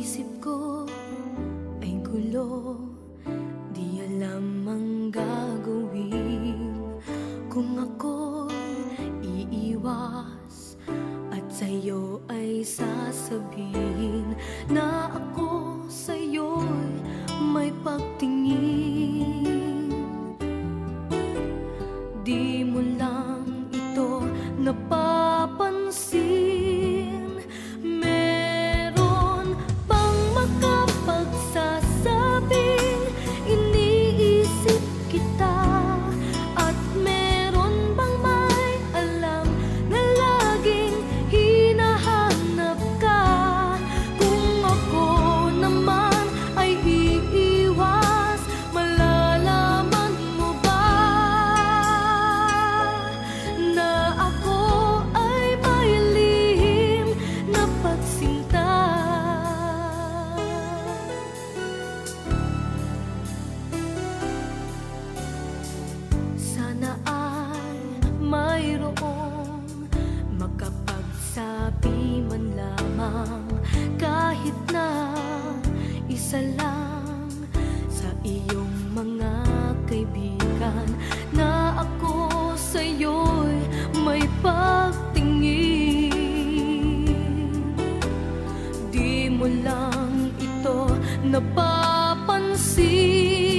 isip ko ay gulo, di alam ang gagawin. Kung ako'y iiwas at sa'yo ay sasabihin na ako sa'yo'y may pagtingin. Di mo lang ito napapansin. Meron bang makapagsasabing iniisip kita? At meron bang may alam na laging hinahanap ka? Kung ako naman ay iiwas, malalaman mo ba na ako ay may lihim na pagsinta? Sana ay mayroong makapagsabi man lamang, kahit na isa lang sa iyong mga kaibigan, na ako sa'yo'y may pagtingin. Di mo lang ito napapansin.